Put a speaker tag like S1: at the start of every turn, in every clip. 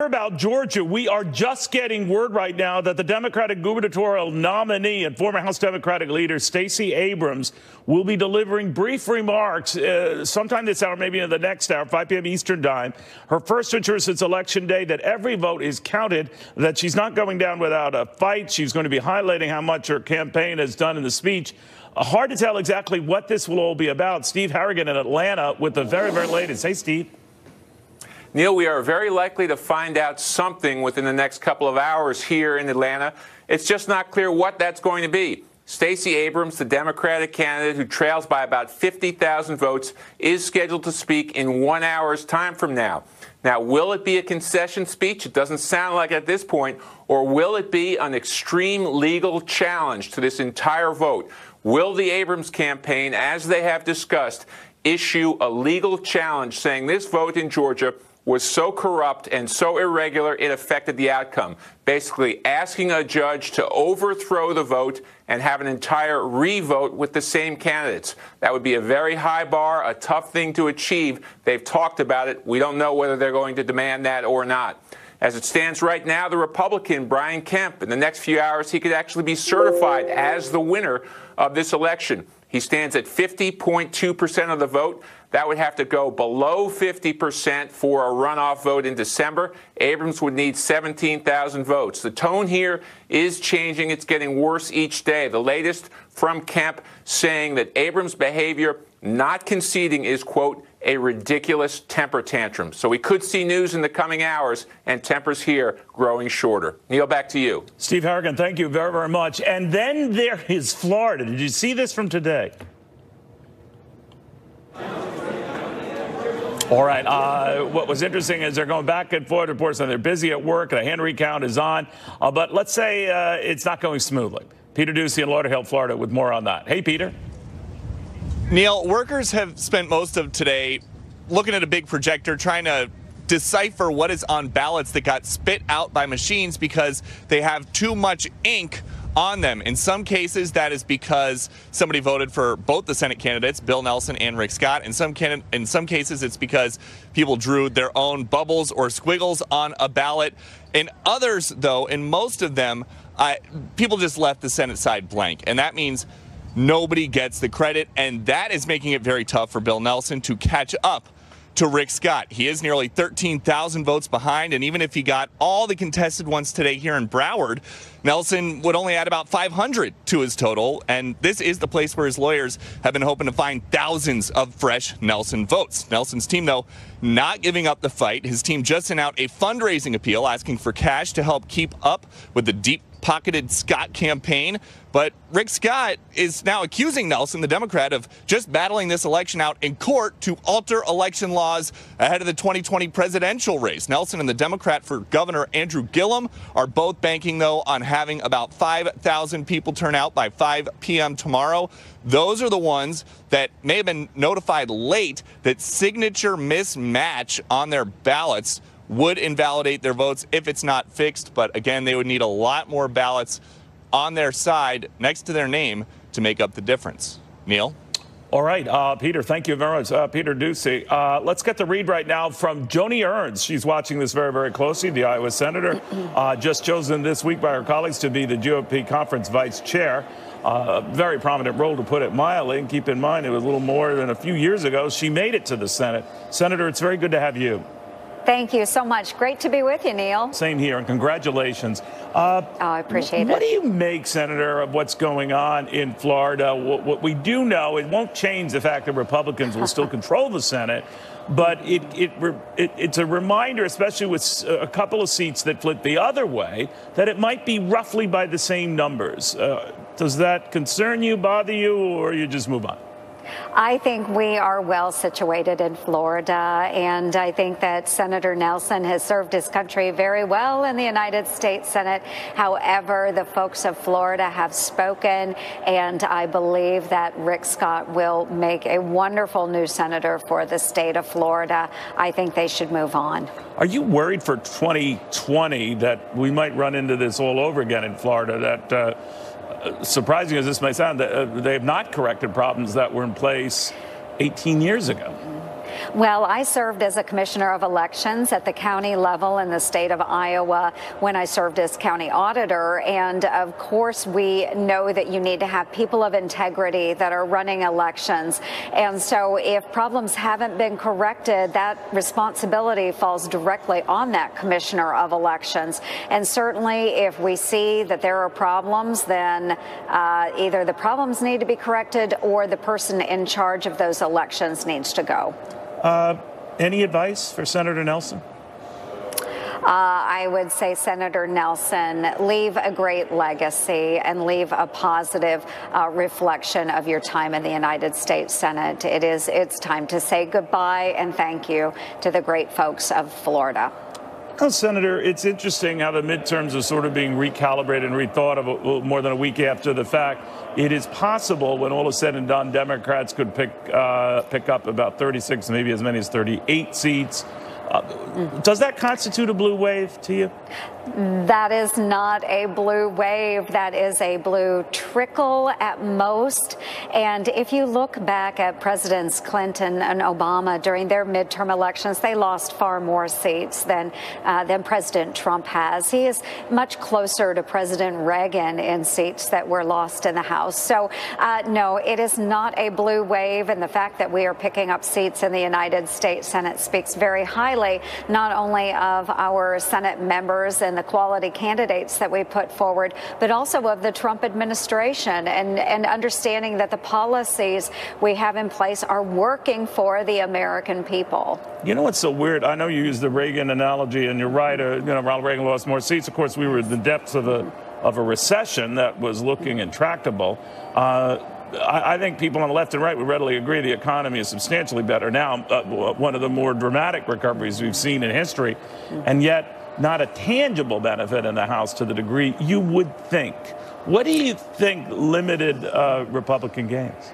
S1: About Georgia, we are just getting word right now that the Democratic gubernatorial nominee and former House Democratic leader Stacey Abrams will be delivering brief remarks sometime this hour, maybe in the next hour, 5 p.m. Eastern time. Her first assurance since Election Day that every vote is counted, that she's not going down without a fight. She's going to be highlighting how much her campaign has done in the speech. Hard to tell exactly what this will all be about. Steve Harrigan in Atlanta with the very, very latest. Hey, Steve.
S2: Neil, we are very likely to find out something within the next couple of hours here in Atlanta. It's just not clear what that's going to be. Stacey Abrams, the Democratic candidate who trails by about 50,000 votes, is scheduled to speak in 1 hour's time from now. Now, will it be a concession speech? It doesn't sound like it at this point. Or will it be an extreme legal challenge to this entire vote? Will the Abrams campaign, as they have discussed, issue a legal challenge saying this vote in Georgia was so corrupt and so irregular it affected the outcome, basically asking a judge to overthrow the vote and have an entire re-vote with the same candidates? That would be a very high bar, a tough thing to achieve. They've talked about it. We don't know whether they're going to demand that or not. As it stands right now, the Republican, Brian Kemp, in the next few hours, he could actually be certified as the winner of this election. He stands at 50.2% of the vote. That would have to go below 50% for a runoff vote in December. Abrams would need 17,000 votes. The tone here is changing. It's getting worse each day. The latest from Kemp saying that Abrams' behavior not conceding is, quote, a ridiculous temper tantrum. So we could see news in the coming hours, and tempers here growing shorter. Neil, back to you.
S1: Steve Harrigan, thank you very, very much. And then there is Florida. Did you see this from today? All right. What was interesting is they're going back and forth. Of course, and they're busy at work. The hand recount is on. But let's say it's not going smoothly. Peter Ducey in Lauderhill, Florida, with more on that. Hey, Peter.
S3: Neil, workers have spent most of today looking at a big projector trying to decipher what is on ballots that got spit out by machines because they have too much ink on them. In some cases, that is because somebody voted for both the Senate candidates, Bill Nelson and Rick Scott. In some cases, it's because people drew their own bubbles or squiggles on a ballot. In others, though, in most of them, people just left the Senate side blank. And that means nobody gets the credit, and that is making it very tough for Bill Nelson to catch up to Rick Scott. He is nearly 13,000 votes behind, and even if he got all the contested ones today here in Broward, Nelson would only add about 500 to his total, and this is the place where his lawyers have been hoping to find thousands of fresh Nelson votes. Nelson's team, though, not giving up the fight. His team just sent out a fundraising appeal asking for cash to help keep up with the deep-pocketed Scott campaign. But Rick Scott is now accusing Nelson, the Democrat, of just battling this election out in court to alter election laws ahead of the 2020 presidential race. Nelson and the Democrat for Governor Andrew Gillum are both banking, though, on having about 5,000 people turn out by 5 p.m. tomorrow. Those are the ones that may have been notified late that signature mismatch on their ballots would invalidate their votes if it's not fixed. But again, they would need a lot more ballots on their side next to their name to make up the difference. Neil?
S1: All right, Peter, thank you very much. Peter Ducey. Let's get the read right now from Joni Ernst. She's watching this very, very closely, the Iowa senator, just chosen this week by her colleagues to be the GOP conference vice chair. Very prominent role, to put it mildly. And keep in mind, it was a little more than a few years ago she made it to the Senate. Senator, it's very good to have you.
S4: Thank you so much. Great to be with you, Neil.
S1: Same here, and congratulations.
S4: I appreciate it.
S1: What do you make, Senator, of what's going on in Florida? What we do know, it won't change the fact that Republicans will still control the Senate, but it's a reminder, especially with a couple of seats that flip the other way, that it might be roughly by the same numbers. Does that concern you, bother you, or you just move on?
S4: I think we are well situated in Florida, and I think that Senator Nelson has served his country very well in the United States Senate. However, the folks of Florida have spoken, and I believe that Rick Scott will make a wonderful new senator for the state of Florida. I think they should move on.
S1: Are you worried for 2020 that we might run into this all over again in Florida, that surprising as this may sound, they have not corrected problems that were in place 18 years ago?
S4: Well, I served as a commissioner of elections at the county level in the state of Iowa when I served as county auditor. And of course, we know that you need to have people of integrity that are running elections. And so if problems haven't been corrected, that responsibility falls directly on that commissioner of elections. And certainly if we see that there are problems, then either the problems need to be corrected or the person in charge of those elections needs to go.
S1: Any advice for Senator Nelson?
S4: I would say, Senator Nelson, leave a great legacy and leave a positive reflection of your time in the United States Senate. It's time to say goodbye and thank you to the great folks of Florida.
S1: Well, Senator, it's interesting how the midterms are sort of being recalibrated and rethought of more than a week after the fact. It is possible, when all is said and done, Democrats could pick up about 36, maybe as many as 38 seats. Does that constitute a blue wave to you?
S4: That is not a blue wave. That is a blue trickle at most. And if you look back at Presidents Clinton and Obama during their midterm elections, they lost far more seats than President Trump has. He is much closer to President Reagan in seats that were lost in the House. So, no, it is not a blue wave. And the fact that we are picking up seats in the United States Senate speaks very highly, not only of our Senate members and the quality candidates that we put forward, but also of the Trump administration and understanding that the policies we have in place are working for the American people.
S1: You know what's so weird? I know you use the Reagan analogy, and you're right. Ronald Reagan lost more seats. Of course, we were in the depths of a recession that was looking intractable. I think people on the left and right would readily agree the economy is substantially better now, one of the more dramatic recoveries we've seen in history, and yet not a tangible benefit in the House to the degree you would think. What do you think limited Republican gains?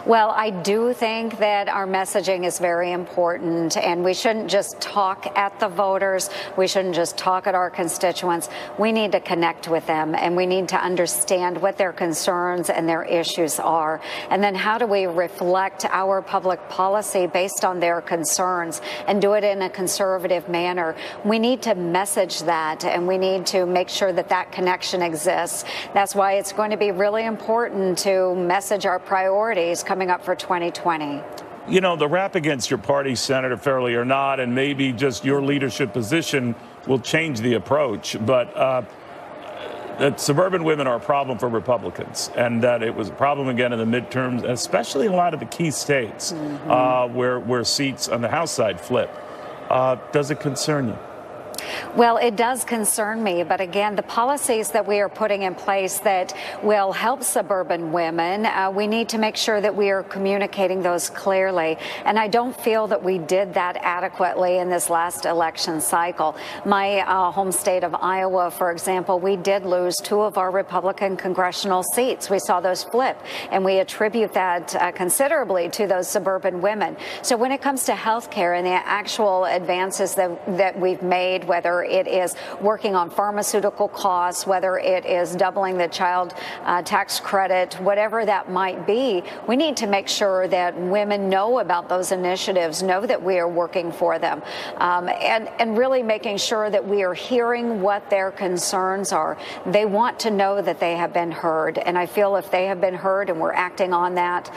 S4: Well, I do think that our messaging is very important, and we shouldn't just talk at the voters. We shouldn't just talk at our constituents. We need to connect with them, and we need to understand what their concerns and their issues are. And then how do we reflect our public policy based on their concerns and do it in a conservative manner? We need to message that, and we need to make sure that that connection exists. That's why it's going to be really important to message our priorities coming up for 2020.
S1: You know, the rap against your party, Senator, fairly or not, and maybe just your leadership position will change the approach. But that suburban women are a problem for Republicans, and that it was a problem again in the midterms, especially in a lot of the key states where seats on the House side flip. Does it concern you?
S4: Well, it does concern me. But again, the policies that we are putting in place that will help suburban women, we need to make sure that we are communicating those clearly. And I don't feel that we did that adequately in this last election cycle. My home state of Iowa, for example, we did lose 2 of our Republican congressional seats. We saw those flip, and we attribute that considerably to those suburban women. So when it comes to health care and the actual advances that we've made, whether it is working on pharmaceutical costs, whether it is doubling the child tax credit, whatever that might be, we need to make sure that women know about those initiatives, know that we are working for them, and really making sure that we are hearing what their concerns are. They want to know that they have been heard, and I feel if they have been heard and we're acting on that,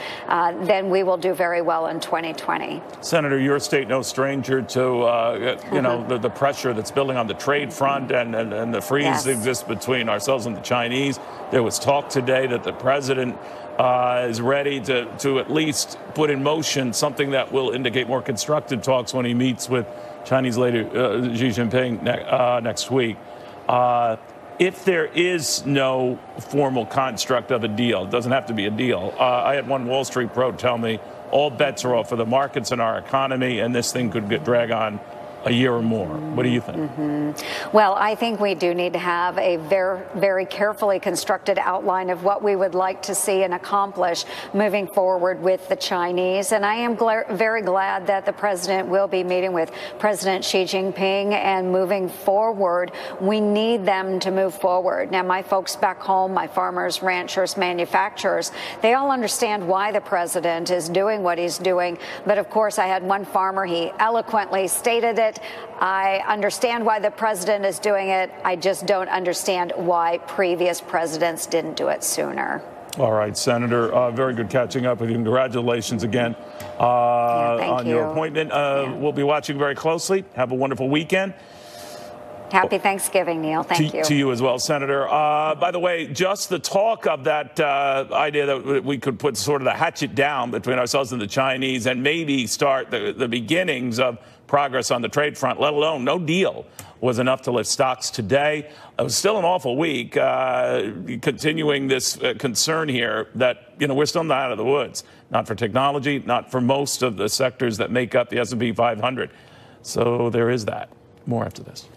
S4: then we will do very well in 2020.
S1: Senator, your state no stranger to the pressure that's building on the trade front and the freeze that exists between ourselves and the Chinese. There was talk today that the president is ready to at least put in motion something that will indicate more constructive talks when he meets with Chinese leader Xi Jinping next week. If there is no formal construct of a deal, it doesn't have to be a deal. I had one Wall Street pro tell me all bets are off for the markets and our economy, and this thing could drag on a year or more. What do you think?
S4: Well, I think we do need to have a very, very carefully constructed outline of what we would like to see and accomplish moving forward with the Chinese. And I am very glad that the president will be meeting with President Xi Jinping and moving forward. We need them to move forward. Now, my folks back home, my farmers, ranchers, manufacturers, they all understand why the president is doing what he's doing. But of course, I had one farmer, he eloquently stated it. I understand why the president is doing it. I just don't understand why previous presidents didn't do it sooner.
S1: All right, Senator, very good catching up with you. Congratulations again on your appointment. We'll be watching very closely. Have a wonderful weekend.
S4: Happy Thanksgiving, Neil. Thank you.
S1: To you as well, Senator. By the way, just the talk of that idea that we could put sort of the hatchet down between ourselves and the Chinese and maybe start the beginnings of progress on the trade front, let alone no deal, was enough to lift stocks today. It was still an awful week, continuing this concern here that, we're still not out of the woods, not for technology, not for most of the sectors that make up the S&P 500. So there is that. More after this.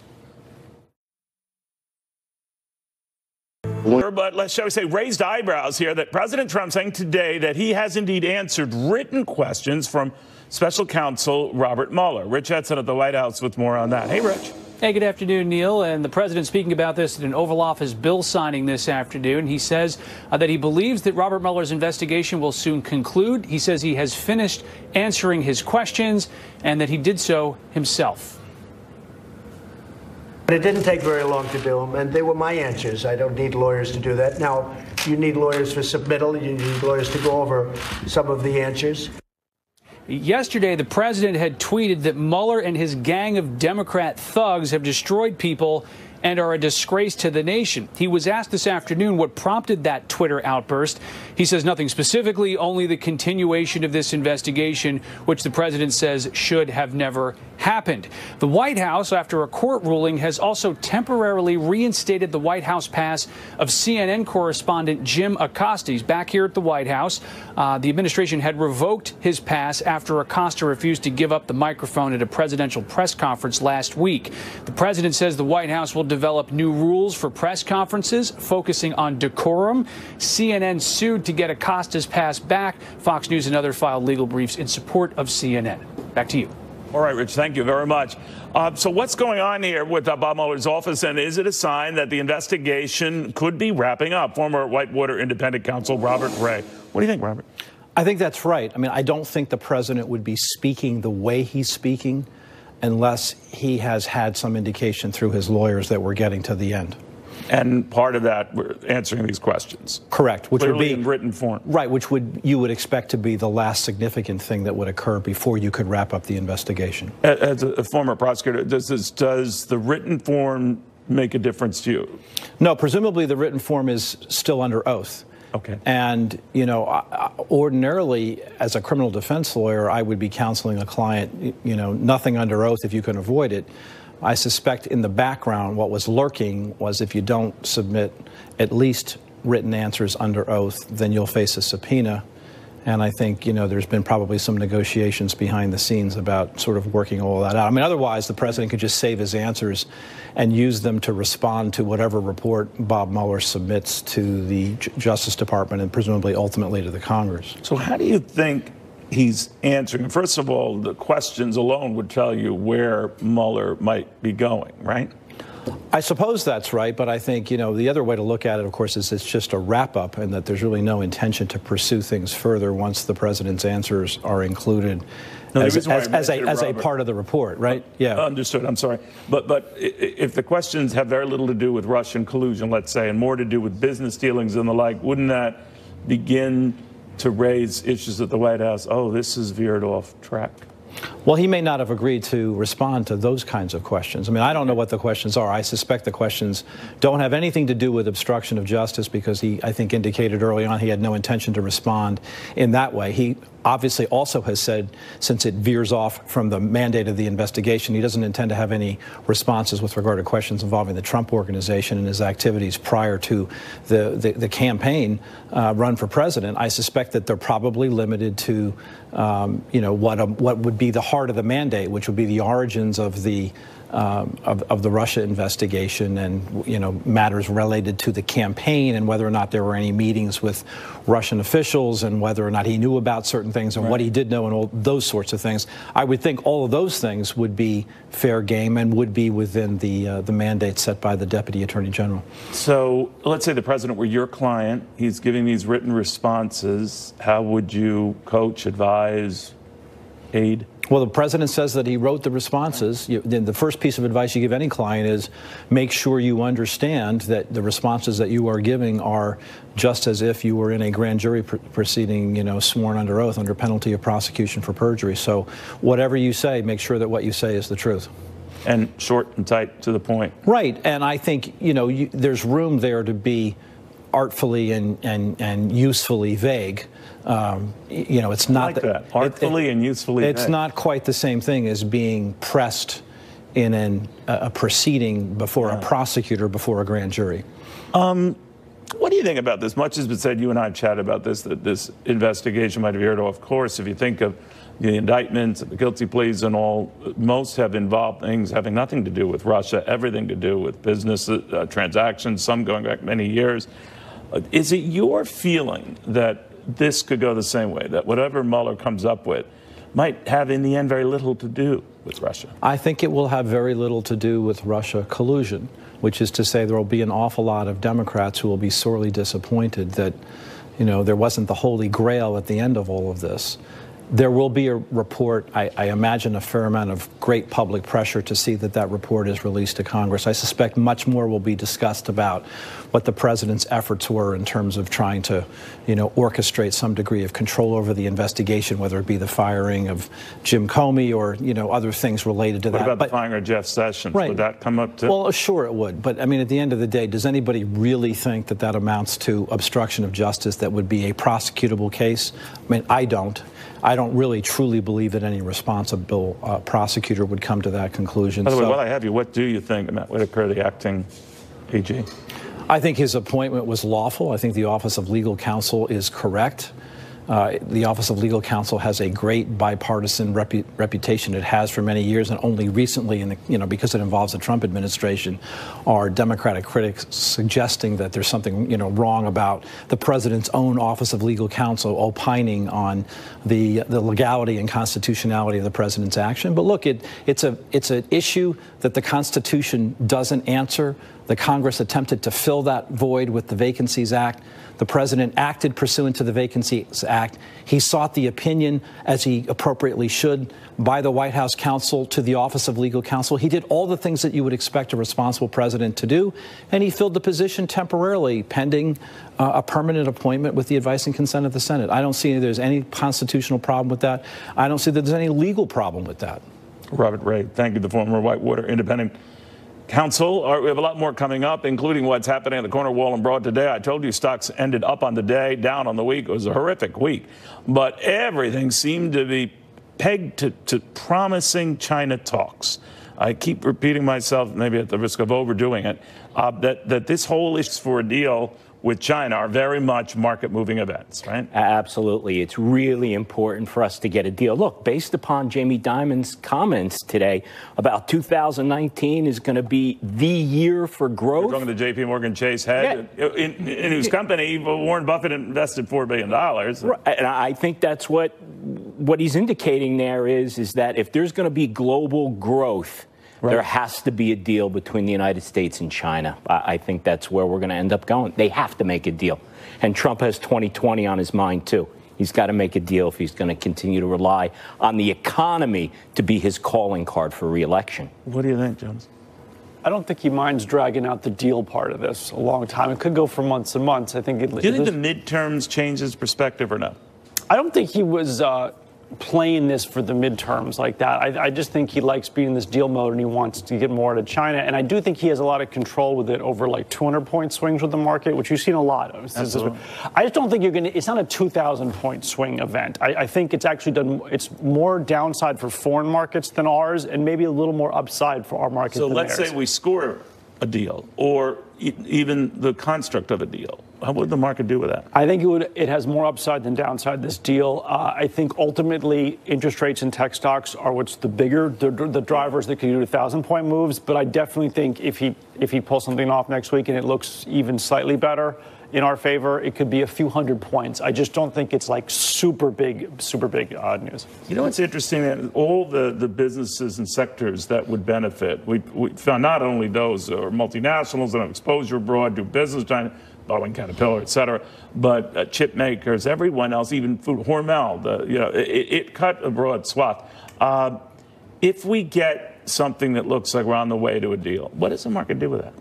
S1: But shall we say, raised eyebrows here that President Trump saying today that he has indeed answered written questions from Special Counsel Robert Mueller. Rich Edson at the White House with more on that. Hey, Rich.
S5: Hey, good afternoon, Neil. And the president speaking about this at an Oval Office bill signing this afternoon. He says that he believes that Robert Mueller's investigation will soon conclude. He says he has finished answering his questions and that he did so himself.
S6: It didn't take very long to do them, and they were my answers. I don't need lawyers to do that. Now, you need lawyers for submittal. You need lawyers to go over some of the answers.
S5: Yesterday, the president had tweeted that Mueller and his gang of Democrat thugs have destroyed people and are a disgrace to the nation. He was asked this afternoon what prompted that Twitter outburst. He says nothing specifically, only the continuation of this investigation, which the president says should have never happened. The White House, after a court ruling, has also temporarily reinstated the White House pass of CNN correspondent Jim Acosta. He's back here at the White House. The administration had revoked his pass after Acosta refused to give up the microphone at a presidential press conference last week. The president says the White House will develop new rules for press conferences focusing on decorum. CNN sued to get Acosta's pass back. Fox News and others filed legal briefs in support of CNN. Back to you.
S1: All right, Rich, thank you very much. So what's going on here with Bob Mueller's office, and is it a sign that the investigation could be wrapping up? Former Whitewater independent counsel Robert Ray. What do you think, Robert?
S7: I think that's right. I mean, I don't think the president would be speaking the way he's speaking unless he has had some indication through his lawyers that we're getting to the end.
S1: And part of that, we're answering these questions.
S7: Correct. Which
S1: clearly
S7: would be
S1: in written form.
S7: Right, which you would expect to be the last significant thing that would occur before you could wrap up the investigation.
S1: As a former prosecutor, does the written form make a difference to you?
S7: No, presumably the written form is still under oath.
S1: Okay.
S7: And, ordinarily, as a criminal defense lawyer, I would be counseling a client, nothing under oath if you can avoid it. I suspect in the background what was lurking was if you don't submit at least written answers under oath, then you'll face a subpoena. And I think, there's been probably some negotiations behind the scenes about sort of working all that out. I mean, otherwise, the president could just save his answers and use them to respond to whatever report Bob Mueller submits to the Justice Department and presumably ultimately to the Congress.
S1: So how do you think he's answering? First of all, the questions alone would tell you where Mueller might be going, right?
S7: I suppose that's right, but I think, the other way to look at it, of course, is it's just a wrap-up and that there's really no intention to pursue things further once the president's answers are included as a part of the report, right? Yeah.
S1: Understood. I'm sorry. But if the questions have very little to do with Russian collusion, let's say, and more to do with business dealings and the like, wouldn't that begin to raise issues at the White House? Oh, this is veered off track.
S7: Well, he may not have agreed to respond to those kinds of questions. I mean, I don't know what the questions are. I suspect the questions don't have anything to do with obstruction of justice because he, I think, indicated early on he had no intention to respond in that way. He obviously also has said, since it veers off from the mandate of the investigation, he doesn't intend to have any responses with regard to questions involving the Trump Organization and his activities prior to the campaign run for president. I suspect that they're probably limited to, what would be the heart of the mandate, which would be the origins of the Russia investigation and, matters related to the campaign and whether or not there were any meetings with Russian officials and whether or not he knew about certain things and what he did know and all those sorts of things. I would think all of those things would be fair game and would be within the mandate set by the Deputy Attorney General.
S1: So let's say the president were your client. He's giving these written responses. How would you coach, advise, aid?
S7: Well, the president says that he wrote the responses. Then the first piece of advice you give any client is make sure you understand that the responses that you are giving are just as if you were in a grand jury proceeding, sworn under oath under penalty of prosecution for perjury. So whatever you say, make sure that what you say is the truth.
S1: And short and tight to the point.
S7: Right. And I think, there's room there to be artfully and usefully vague. It's not
S1: like that. Artfully and usefully vague.
S7: It's not quite the same thing as being pressed in a proceeding before a prosecutor, before a grand jury.
S1: What do you think about this? Much has been said. You and I have chatted about this, that this investigation might have veered off course. If you think of the indictments, the guilty pleas and all, most have involved things having nothing to do with Russia, everything to do with business transactions, some going back many years. Is it your feeling that this could go the same way, that whatever Mueller comes up with might have in the end very little to do with Russia?
S7: I think it will have very little to do with Russia collusion, which is to say there will be an awful lot of Democrats who will be sorely disappointed that, there wasn't the Holy Grail at the end of all of this. There will be a report, I imagine a fair amount of great public pressure to see that report is released to Congress. I suspect much more will be discussed about what the president's efforts were in terms of trying to, orchestrate some degree of control over the investigation, whether it be the firing of Jim Comey or, other things related to that.
S1: What about the firing of Jeff Sessions?
S7: Right.
S1: Would that come up too?
S7: Well, sure it would. But, at the end of the day, does anybody really think that amounts to obstruction of justice that would be a prosecutable case? I don't. I don't really truly believe that any responsible prosecutor would come to that conclusion.
S1: By the way, while I have you, what do you think of Matt Whitaker, the acting AG?
S7: I think his appointment was lawful. I think the Office of Legal Counsel is correct. The Office of Legal Counsel has a great bipartisan reputation. It has for many years, and only recently, because it involves the Trump administration, are Democratic critics suggesting that there's something, wrong about the president's own Office of Legal Counsel opining on the legality and constitutionality of the president's action. But look, it's an issue that the Constitution doesn't answer. The Congress attempted to fill that void with the Vacancies Act. The president acted pursuant to the Vacancies Act. He sought the opinion, as he appropriately should, by the White House counsel to the Office of Legal Counsel. He did all the things that you would expect a responsible president to do, and he filled the position temporarily, pending a permanent appointment with the advice and consent of the Senate. I don't see there's any constitutional problem with that. I don't see that there's any legal problem with that.
S1: Robert Ray, thank you, the former Whitewater Independent Counsel. All right, we have a lot more coming up, including what's happening at the corner wall and Broad today. I told you stocks ended up on the day, down on the week. It was a horrific week. But everything seemed to be pegged to promising China talks. I keep repeating myself, maybe at the risk of overdoing it, that this whole issue for a deal with China are very much market-moving events, right?
S8: Absolutely. It's really important for us to get a deal. Look, based upon Jamie Dimon's comments today about 2019 is going to be the year for growth.
S1: You're talking to J.P. Morgan Chase head, in whose company Warren Buffett invested $4 billion.
S8: Right. And I think that's what he's indicating there is that if there's going to be global growth, right, there has to be a deal between the United States and China. I think that's where we're going to end up going. They have to make a deal. And Trump has 2020 on his mind, too. He's got to make a deal if he's going to continue to rely on the economy to be his calling card for re-election.
S1: What do you think, Jones?
S9: I don't think he minds dragging out the deal part of this a long time. It could go for months and months. I think.
S1: Do you think the midterms change his perspective or no?
S9: I don't think he was playing this for the midterms like that. I just think he likes being in this deal mode and he wants to get more out of China. And I do think he has a lot of control with it over like 200-point swings with the market, which you've seen a lot of. I just don't think it's not a 2,000-point swing event. I think it's actually it's more downside for foreign markets than ours and maybe a little more upside for our market than theirs.
S1: So let's say we score a deal or even the construct of a deal. How would the market do with that?
S9: I think it has more upside than downside, this deal. I think ultimately interest rates and tech stocks are what's the drivers that can do 1,000-point moves. But I definitely think if he pulls something off next week and it looks even slightly better in our favor, it could be a few hundred points. I just don't think it's like super big news.
S1: You know what's interesting? All the businesses and sectors that would benefit, we found not only those who are multinationals that have exposure abroad, do business, China, Boeing, Caterpillar, et cetera, but chip makers, everyone else, even food, Hormel, it cut a broad swath. If we get something that looks like we're on the way to a deal, what does the market do with that?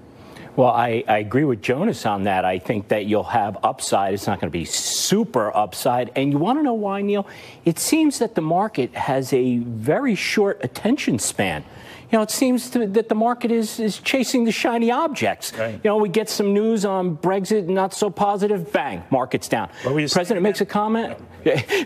S8: Well, I agree with Jonas on that. I think that you'll have upside. It's not going to be super upside. And you want to know why, Neil? It seems that the market has a very short attention span. It seems that the market is chasing the shiny objects.
S1: Right.
S8: We get some news on Brexit, not so positive, bang, market's down. President makes a comment.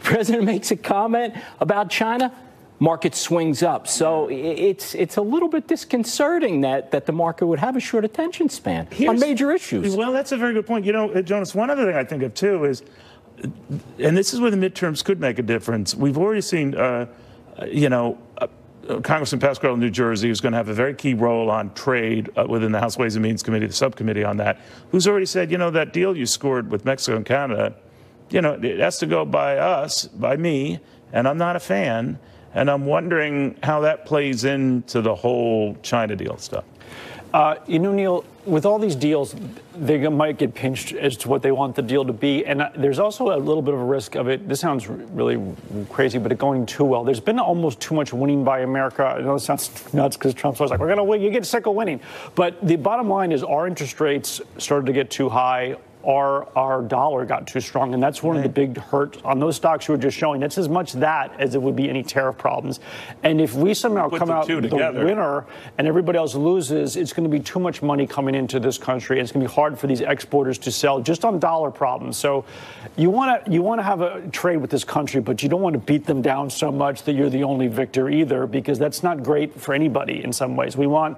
S8: President makes a comment about China. Market swings up. So it's a little bit disconcerting that the market would have a short attention span on major issues.
S1: Well, that's a very good point. Jonas, one other thing I think of, too, is, and this is where the midterms could make a difference. We've already seen, Congressman Pasquarello in New Jersey, who's going to have a very key role on trade within the House Ways and Means Committee, the subcommittee on that, who's already said, that deal you scored with Mexico and Canada, it has to go by me, and I'm not a fan. And I'm wondering how that plays into the whole China deal stuff.
S9: Neil, with all these deals, they might get pinched as to what they want the deal to be. And there's also a little bit of a risk of it. This sounds really crazy, but it going too well. There's been almost too much winning by America. I know it sounds nuts because Trump's always like, we're going to win. You get sick of winning. But the bottom line is our interest rates started to get too high. Our dollar got too strong, and that's one of the big hurts on those stocks you were just showing. That's as much that as it would be any tariff problems. And if we somehow come out the winner and everybody else loses, it's going to be too much money coming into this country, and it's going to be hard for these exporters to sell just on dollar problems. So you want to have a trade with this country, but you don't want to beat them down so much that you're the only victor either, because that's not great for anybody in some ways. We want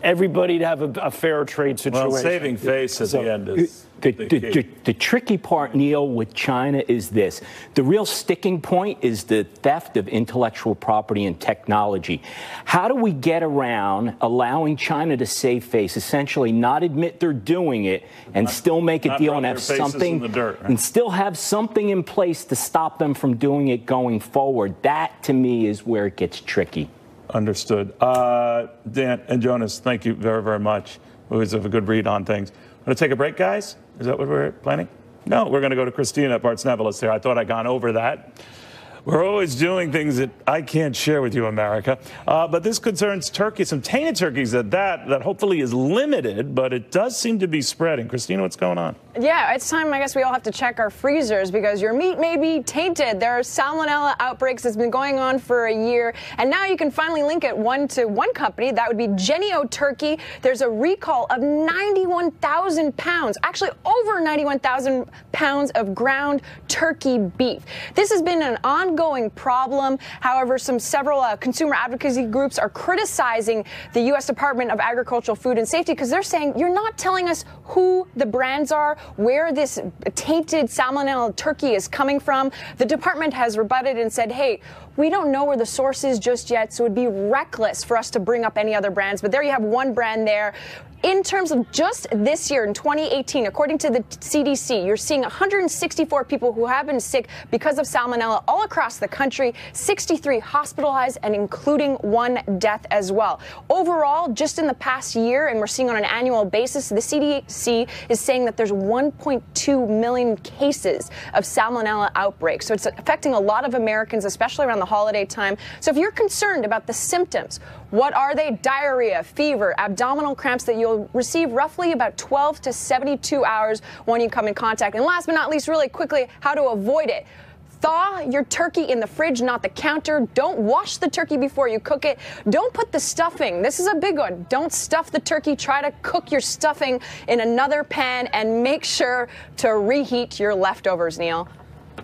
S9: everybody to have a fair trade situation.
S1: Well, saving face at the end is
S8: the tricky part, Neil, with China is this. The real sticking point is the theft of intellectual property and technology. How do we get around allowing China to save face, essentially not admit they're doing it, and still make a deal and have something in the dirt, right? And still have something in place to stop them from doing it going forward? That, to me, is where it gets tricky.
S1: Understood. Dan and Jonas, thank you very, very much. We always have a good read on things. Want to take a break, guys? Is that what we're planning? No, we're going to go to Christina Bartz-Nevelis here. I thought I'd gone over that. We're always doing things that I can't share with you, America. But this concerns turkey, some tainted turkeys that hopefully is limited, but it does seem to be spreading. Christina, what's going on?
S10: Yeah, it's time, I guess, we all have to check our freezers because your meat may be tainted. There are salmonella outbreaks that's been going on for a year, and now you can finally link it to one company. That would be Genio Turkey. There's a recall of 91,000 pounds, actually over 91,000 pounds of ground turkey beef. This has been an ongoing problem. However, several consumer advocacy groups are criticizing the U.S. Department of Agricultural, Food and Safety because they're saying, you're not telling us who the brands are, where this tainted salmonella turkey is coming from. The department has rebutted and said, hey, we don't know where the source is just yet, so it would be reckless for us to bring up any other brands. But there you have one brand there. In terms of just this year, in 2018, according to the CDC, you're seeing 164 people who have been sick because of salmonella all across the country, 63 hospitalized, and including one death as well. Overall, just in the past year, and we're seeing on an annual basis, the CDC is saying that there's 1.2 million cases of salmonella outbreaks. So it's affecting a lot of Americans, especially around the holiday time. So if you're concerned about the symptoms, what are they? Diarrhea, fever, abdominal cramps that you'll receive roughly about 12 to 72 hours when you come in contact. And last but not least, really quickly, how to avoid it. Thaw your turkey in the fridge, not the counter. Don't wash the turkey before you cook it. Don't put the stuffing. This is a big one. Don't stuff the turkey. Try to cook your stuffing in another pan and make sure to reheat your leftovers, Neil.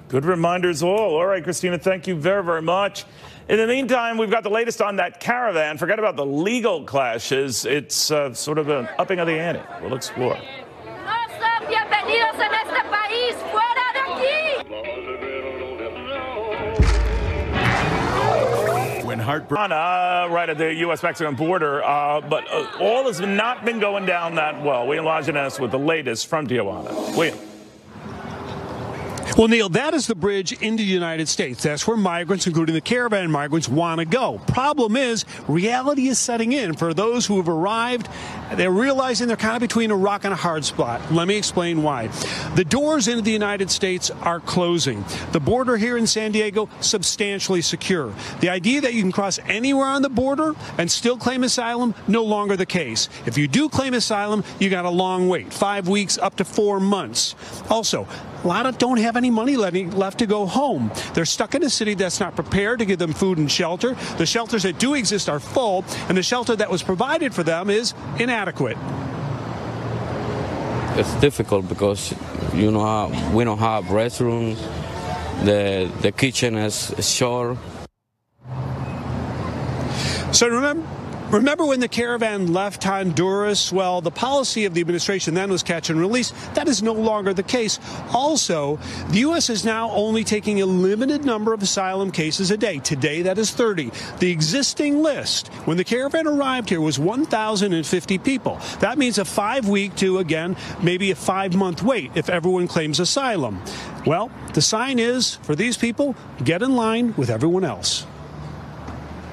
S1: Good reminders all. All right, Christina, thank you very, very much. In the meantime, we've got the latest on that caravan. Forget about the legal clashes. It's sort of an upping of the ante. We'll explore. When heartbreak right at the U.S.-Mexican border, but all has not been going down that well. William Lajeunesse with the latest from Tijuana. William.
S11: Well, Neil, that is the bridge into the United States. That's where migrants, including the caravan migrants, want to go. Problem is, reality is setting in for those who have arrived. They're realizing they're kind of between a rock and a hard spot. Let me explain why. The doors into the United States are closing. The border here in San Diego, substantially secure. The idea that you can cross anywhere on the border and still claim asylum, no longer the case. If you do claim asylum, you got a long wait, 5 weeks up to 4 months. Also, a lot of don't have any money left to go home. They're stuck in a city that's not prepared to give them food and shelter. The shelters that do exist are full, and the shelter that was provided for them is inadequate.
S12: It's difficult because, you know, we don't have restrooms. The kitchen is short.
S11: So remember when the caravan left Honduras? Well, the policy of the administration then was catch and release. That is no longer the case. Also, the U.S. is now only taking a limited number of asylum cases a day. Today, that is 30. The existing list, when the caravan arrived here, was 1,050 people. That means a 5-week to, again, maybe a 5-month wait if everyone claims asylum. Well, the sign is, for these people, get in line with everyone else.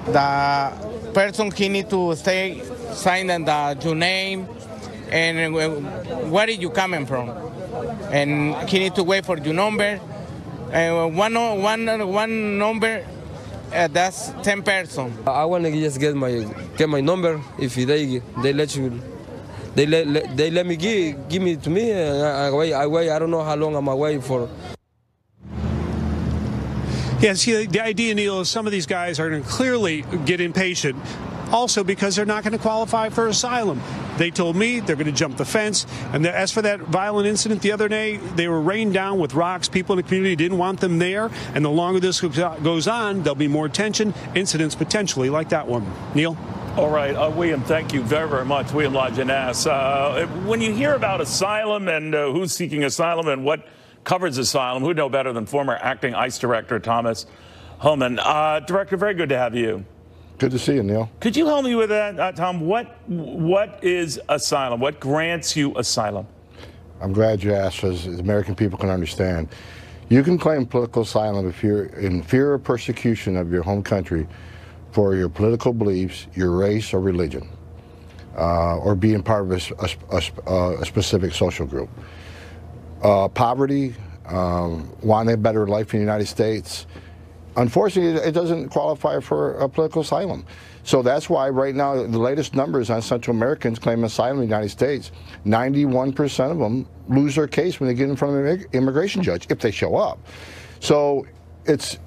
S13: The person, he need to stay, sign your name and where are you coming from, and he need to wait for your number. One number, that's 10 person.
S14: I want to just get my number. If they let you, they let me give me to me. I wait. I don't know how long I'm away for.
S11: Yeah, see, the idea, Neil, is some of these guys are going to clearly get impatient, also because they're not going to qualify for asylum. They told me they're going to jump the fence. And as for that violent incident the other day, they were rained down with rocks. People in the community didn't want them there. And the longer this goes on, there'll be more tension, incidents potentially like that one. Neil?
S1: All right, William, thank you very, very much. William Lajeunesse. When you hear about asylum and who's seeking asylum and what covers asylum, who'd know better than former acting ICE Director Thomas Homan. Director, very good to have you.
S15: Good to see you, Neil.
S1: Could you help me with that, Tom? What is asylum? What grants you asylum?
S15: I'm glad you asked, as American people can understand. You can claim political asylum if you're in fear of persecution of your home country for your political beliefs, your race or religion, or being part of a specific social group. Poverty, wanting a better life in the United States. Unfortunately, it doesn't qualify for a political asylum. So that's why right now the latest numbers on Central Americans claiming asylum in the United States, 91% of them lose their case when they get in front of an immigration judge, if they show up. So it's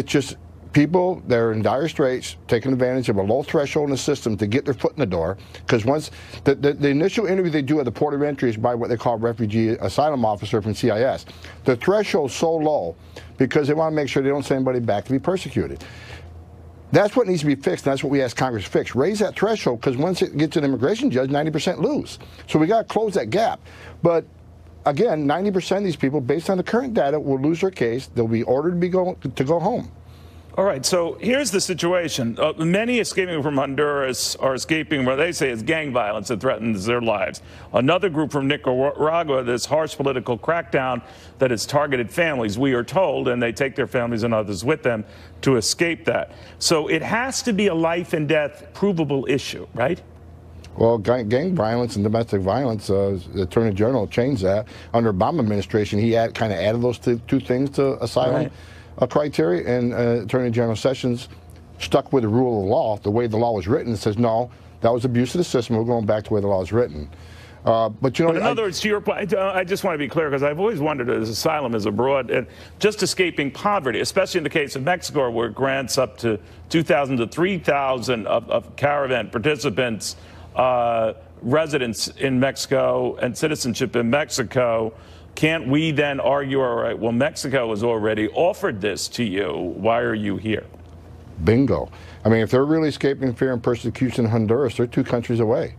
S15: just people that are in dire straits taking advantage of a low threshold in the system to get their foot in the door, because once the initial interview they do at the port of entry is by what they call refugee asylum officer from CIS. The threshold's so low because they want to make sure they don't send anybody back to be persecuted. That's what needs to be fixed, and that's what we ask Congress to fix. Raise that threshold, because once it gets to an immigration judge, 90% lose. So we got to close that gap. But again, 90% of these people, based on the current data, will lose their case. They'll be ordered to go home.
S1: All right, so here's the situation. Many escaping from Honduras are escaping where they say it's gang violence that threatens their lives. Another group from Nicaragua, this harsh political crackdown that has targeted families, we are told, and they take their families and others with them to escape that. So it has to be a life and death provable issue, right?
S15: Well, gang violence and domestic violence, the Attorney General changed that. Under Obama administration, he kind of added those two things to asylum. Right. Criteria, and Attorney General Sessions stuck with the rule of law, the way the law was written, and says, no, that was abuse of the system, we're going back to the way the law is written. But
S1: in other words, to your point, I just want to be clear because I've always wondered as asylum is abroad and just escaping poverty, especially in the case of Mexico, where it grants up to 2,000 to 3,000 of caravan participants, residents in Mexico and citizenship in Mexico. Can't we then argue, all right, well, Mexico has already offered this to you. Why are you here?
S15: Bingo. I mean, if they're really escaping fear and persecution in Honduras, they're 2 countries away.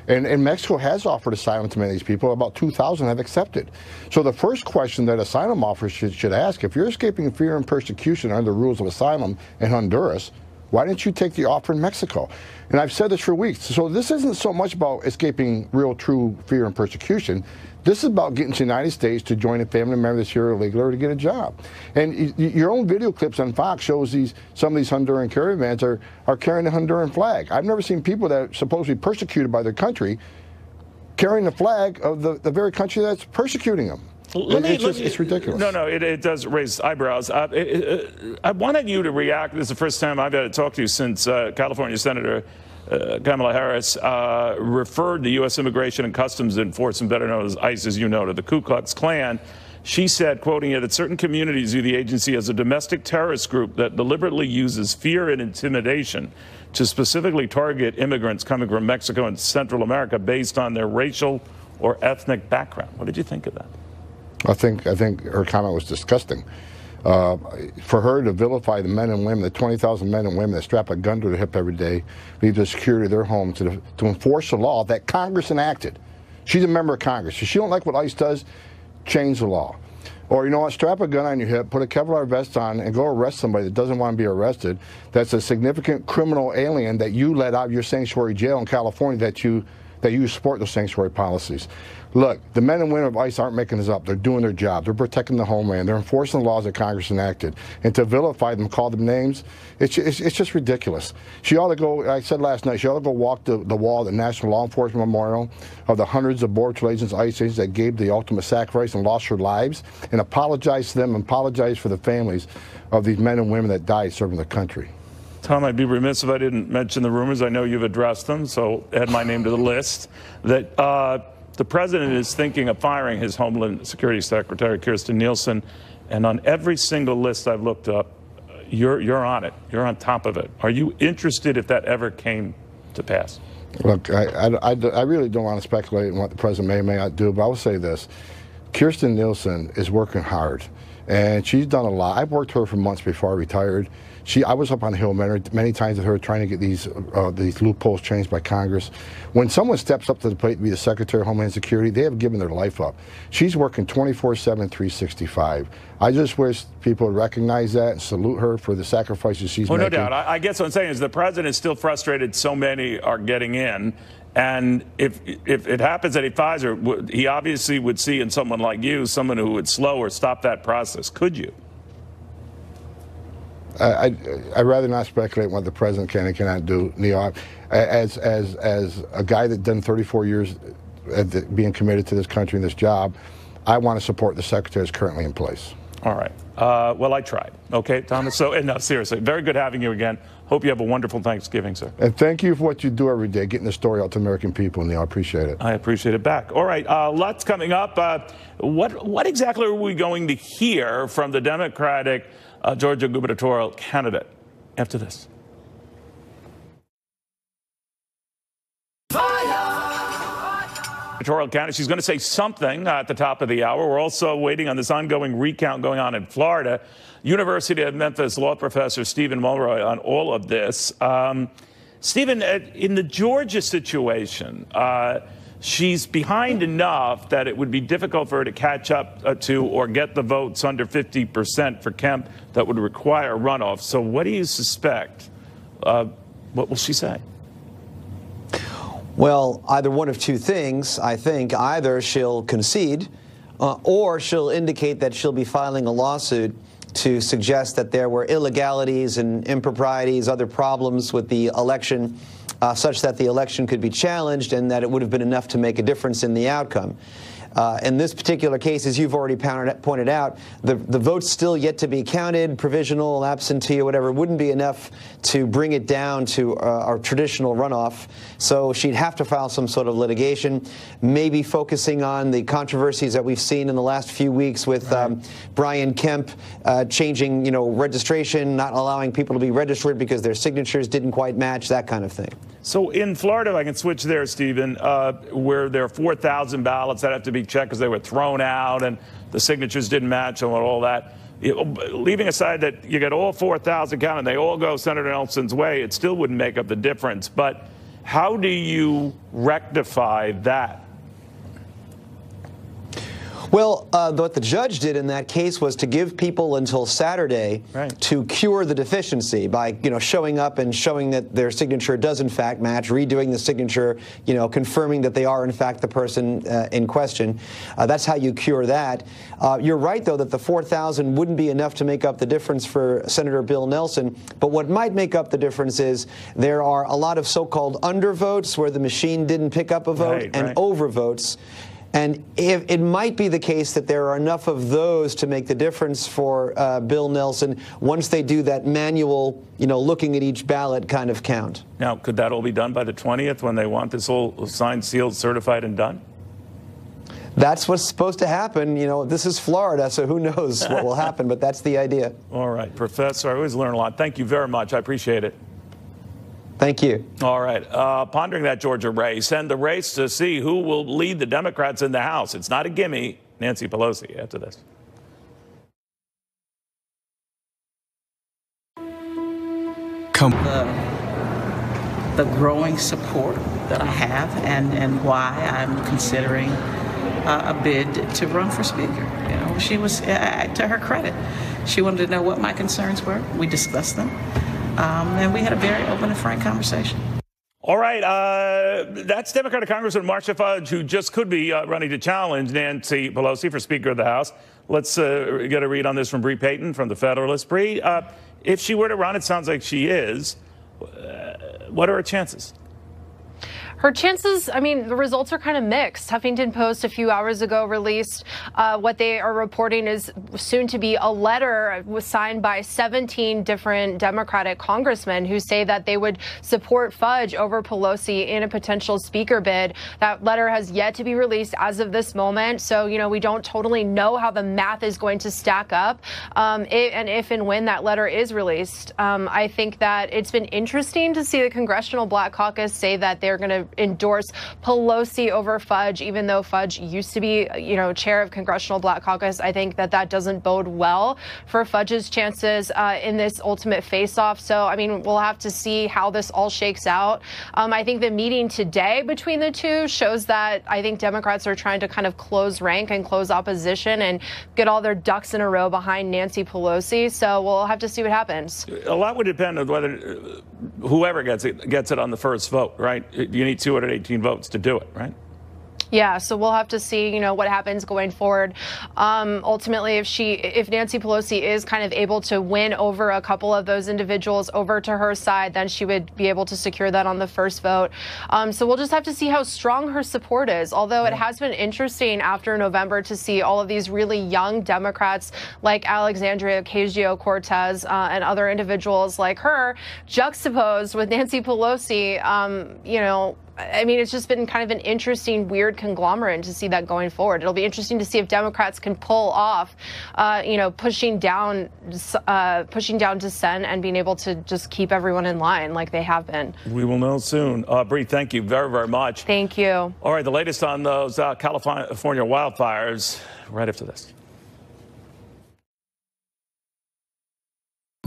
S15: And Mexico has offered asylum to many of these people. About 2,000 have accepted. So the first question that asylum offers should ask, if you're escaping fear and persecution under the rules of asylum in Honduras, why didn't you take the offer in Mexico? And I've said this for weeks. So this isn't so much about escaping real, true fear and persecution. This is about getting to the United States to join a family member that's here illegally or to get a job. And your own video clips on Fox shows some of these Honduran caravans are carrying the Honduran flag. I've never seen people that are supposed to be persecuted by their country carrying the flag of the very country that's persecuting them. It's ridiculous.
S1: No, it does raise eyebrows. I wanted you to react. This is the first time I've had to talk to you since California Senator Kamala Harris referred the U.S. Immigration and Customs Enforcement, better known as ICE, as you know, to the Ku Klux Klan. She said, quoting it, that certain communities view the agency as a domestic terrorist group that deliberately uses fear and intimidation to specifically target immigrants coming from Mexico and Central America based on their racial or ethnic background. What did you think of that?
S15: I think her comment was disgusting. For her to vilify the men and women, the 20,000 men and women that strap a gun to their hip every day, leave the security of their home to enforce the law that Congress enacted. She's a member of Congress. If she don't like what ICE does, change the law. Or, you know what, strap a gun on your hip, put a Kevlar vest on, and go arrest somebody that doesn't want to be arrested. That's a significant criminal alien that you let out of your sanctuary jail in California that you support those sanctuary policies. Look, the men and women of ICE aren't making this up. They're doing their job. They're protecting the homeland. They're enforcing the laws that Congress enacted. And to vilify them, call them names, it's just ridiculous. She ought to go, I said last night, she ought to go walk the wall of the National Law Enforcement Memorial of the hundreds of Border Patrol agents, ICE agents that gave the ultimate sacrifice and lost their lives, and apologize to them and apologize for the families of these men and women that died serving the country.
S1: Tom, I'd be remiss if I didn't mention the rumors. I know you've addressed them, so add my name to the list. That the president is thinking of firing his Homeland Security Secretary, Kirstjen Nielsen, and on every single list I've looked up, you're on it. You're on top of it. Are you interested if that ever came to pass?
S15: Look, I really don't want to speculate on what the president may or may not do, but I will say this. Kirstjen Nielsen is working hard, and she's done a lot. I've worked with her for months before I retired. I was up on the Hill many times with her trying to get these loopholes changed by Congress. When someone steps up to the plate to be the Secretary of Homeland Security, they have given their life up. She's working 24/7, 365. I just wish people would recognize that and salute her for the sacrifices she's making.
S1: No doubt. I guess what I'm saying is the president is still frustrated so many are getting in. And if it happens that he fires her, he obviously would see in someone like you someone who would slow or stop that process. Could you?
S15: I'd rather not speculate what the president can and cannot do, Neil. As a guy that done 34 years being committed to this country and this job, I want to support the secretary that's currently in place.
S1: All right. Well, I tried. Okay, Thomas. So, no, seriously, very good having you again. Hope you have a wonderful Thanksgiving, sir.
S15: And thank you for what you do every day, getting the story out to American people, Neil. I appreciate it.
S1: I appreciate it back. All right, lots coming up. What exactly are we going to hear from the Democratic Georgia gubernatorial candidate after this? Gubernatorial candidate, she's going to say something at the top of the hour. We're also waiting on this ongoing recount going on in Florida. University of Memphis law professor Stephen Mulroy on all of this. Stephen, in the Georgia situation, she's behind enough that it would be difficult for her to catch up to or get the votes under 50% for Kemp that would require runoff. So what do you suspect? What will she say?
S16: Well, either one of two things. I think either she'll concede or she'll indicate that she'll be filing a lawsuit to suggest that there were illegalities and improprieties, other problems with the election, such that the election could be challenged and that it would have been enough to make a difference in the outcome. In this particular case, as you've already pointed out, the votes still yet to be counted, provisional, absentee, or whatever, wouldn't be enough to bring it down to our traditional runoff. So she'd have to file some sort of litigation, maybe focusing on the controversies that we've seen in the last few weeks with Brian Kemp changing, registration, not allowing people to be registered because their signatures didn't quite match, that kind of thing.
S1: So in Florida, if I can switch there, Stephen, where there are 4,000 ballots that have to be checked because they were thrown out and the signatures didn't match and all that, leaving aside that you get all 4,000 counted, they all go Senator Nelson's way, it still wouldn't make up the difference. But how do you rectify that?
S16: Well, what the judge did in that case was to give people until Saturday to cure the deficiency by, showing up and showing that their signature does in fact match, redoing the signature, confirming that they are in fact the person in question. That's how you cure that. You're right, though, that the 4,000 wouldn't be enough to make up the difference for Senator Bill Nelson. But what might make up the difference is there are a lot of so-called undervotes where the machine didn't pick up a vote and overvotes. And it might be the case that there are enough of those to make the difference for Bill Nelson once they do that manual, looking at each ballot kind of count.
S1: Now, could that all be done by the 20th when they want this all signed, sealed, certified, and done?
S16: That's what's supposed to happen. This is Florida, so who knows what will happen, but that's the idea.
S1: All right, Professor, I always learn a lot. Thank you very much. I appreciate it.
S16: Thank you.
S1: All right. Pondering that Georgia race and the race to see who will lead the Democrats in the House. It's not a gimme. Nancy Pelosi after this.
S17: The growing support that I have and why I'm considering a bid to run for Speaker. She was, to her credit, she wanted to know what my concerns were. We discussed them. And we had a very open and frank conversation.
S1: All right. That's Democratic Congressman Marcia Fudge, who just could be running to challenge Nancy Pelosi for Speaker of the House. Let's get a read on this from Bree Payton from The Federalist. Bree, if she were to run, it sounds like she is. What are her chances?
S18: Her chances, the results are kind of mixed. Huffington Post a few hours ago released what they are reporting is soon to be a letter was signed by 17 different Democratic congressmen who say that they would support Fudge over Pelosi in a potential speaker bid. That letter has yet to be released as of this moment. So, we don't totally know how the math is going to stack up. If and when that letter is released, I think that it's been interesting to see the Congressional Black Caucus say that they're going to endorse Pelosi over Fudge, even though Fudge used to be, chair of Congressional Black Caucus. I think that doesn't bode well for Fudge's chances in this ultimate face-off. So, we'll have to see how this all shakes out. I think the meeting today between the two shows that I think Democrats are trying to kind of close rank and close opposition and get all their ducks in a row behind Nancy Pelosi. So we'll have to see what happens.
S1: A lot would depend on whether whoever gets it on the first vote, right? You need 218 votes to do it, right?
S18: Yeah, so we'll have to see, what happens going forward. Ultimately, if Nancy Pelosi is kind of able to win over a couple of those individuals over to her side, then she would be able to secure that on the first vote. So we'll just have to see how strong her support is. Although it has been interesting after November to see all of these really young Democrats like Alexandria Ocasio-Cortez and other individuals like her juxtaposed with Nancy Pelosi, it's just been kind of an interesting, weird conglomerate to see that going forward. It'll be interesting to see if Democrats can pull off, pushing down dissent and being able to just keep everyone in line like they have been.
S1: We will know soon. Bree, thank you very, very much.
S18: Thank you.
S1: All right, the latest on those California wildfires right after this.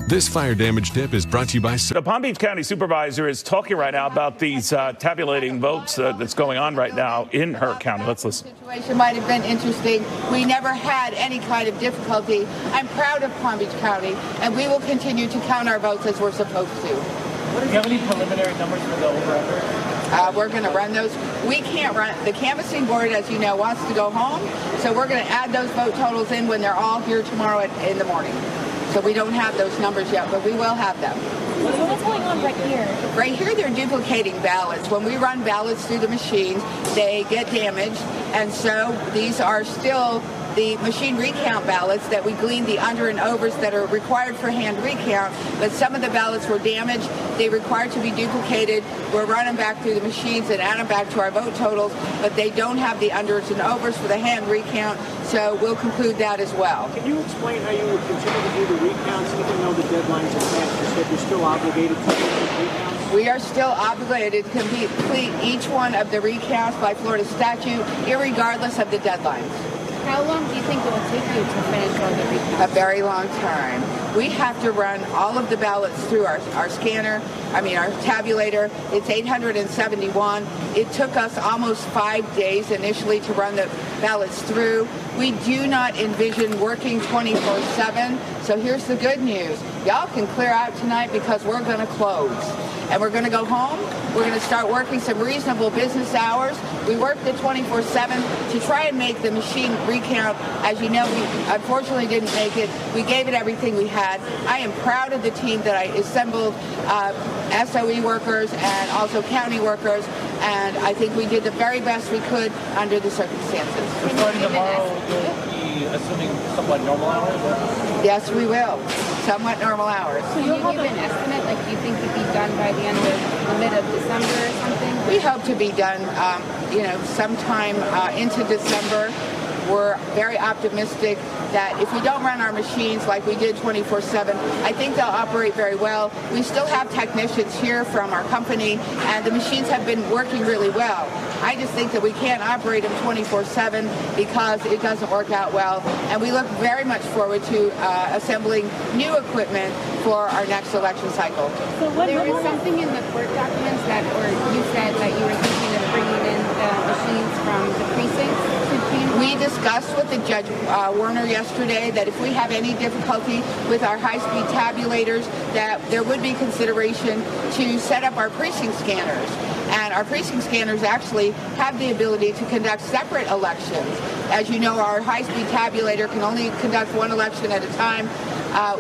S19: This fire damage tip is brought to you by...
S1: The Palm Beach County Supervisor is talking right now about these tabulating votes that's going on right now in her county. Let's listen.
S20: The situation might have been interesting. We never had any kind of difficulty. I'm proud of Palm Beach County, and we will continue to count our votes as we're supposed to.
S21: Do you have any preliminary numbers for the over-under?
S20: We're going to run those. We can't run. The canvassing board, as you know, wants to go home, so we're going to add those vote totals in when they're all here tomorrow in the morning. So we don't have those numbers yet, but we will have them.
S2: What's going on right here?
S20: Right here, they're duplicating ballots. When we run ballots through the machines, they get damaged, and so these are still the machine recount ballots that we gleaned the under and overs that are required for hand recount, but some of the ballots were damaged. They required to be duplicated. We're running back through the machines and adding back to our vote totals, but they don't have the unders and overs for the hand recount, so we'll conclude that as well.
S22: Can you explain how you would continue to do the recounts even though the deadlines are passed? You said you're still obligated to do the recounts?
S20: We are still obligated to complete each one of the recounts by Florida statute, irregardless of the deadlines.
S2: How long do you think it will take you to finish all the recounts?
S20: A very long time. We have to run all of the ballots through our scanner, our tabulator. It's 871. It took us almost 5 days initially to run the ballots through. We do not envision working 24/7. So here's the good news. Y'all can clear out tonight because we're going to close. And we're going to go home. We're going to start working some reasonable business hours. We worked the 24/7 to try and make the machine recount. As you know, we unfortunately didn't make it. We gave it everything we had. I am proud of the team that I assembled, SOE workers and also county workers, and I think we did the very best we could under the circumstances.
S21: Starting tomorrow, you'll be assuming somewhat normal hours?
S20: Yes, we will. Somewhat normal hours.
S2: So you'll give an estimate, like do you think you'll be done by the end of the mid of December or something?
S20: We hope to be done, sometime into December. We're very optimistic that if we don't run our machines like we did 24/7, I think they'll operate very well. We still have technicians here from our company, and the machines have been working really well. I just think that we can't operate them 24/7 because it doesn't work out well, and we look very much forward to assembling new equipment for our next election cycle.
S2: So there was something in the court documents that, or you said that you were thinking of bringing in the machines from the precincts to Canada?
S20: We discussed with the Judge Werner yesterday that if we have any difficulty with our high-speed tabulators, that there would be consideration to set up our precinct scanners. And our precinct scanners actually have the ability to conduct separate elections. As you know, our high-speed tabulator can only conduct one election at a time.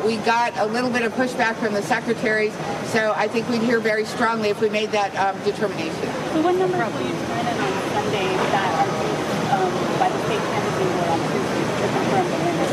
S20: We got a little bit of pushback from the secretaries, so I think we'd hear very strongly if we made that determination.
S2: So what number will you turn in on Sunday that are used by the state candidate or on precinct to confirm the winners?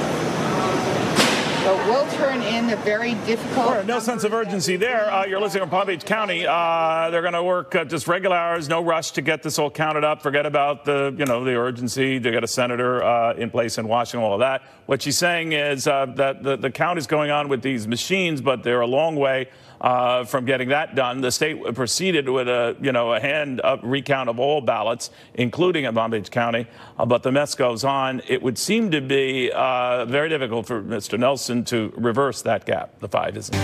S20: But we'll turn in the very difficult...
S1: No sense of urgency there. You're listening to Palm Beach County. They're going to work just regular hours, no rush to get this all counted up. Forget about the urgency to get a senator in place in Washington, all of that. What she's saying is that the count is going on with these machines, but they're a long way from getting that done. The state proceeded with a hand up recount of all ballots, including in Palm Beach County. But the mess goes on. It would seem to be very difficult for Mr. Nelson to reverse that gap. The 5 isn't.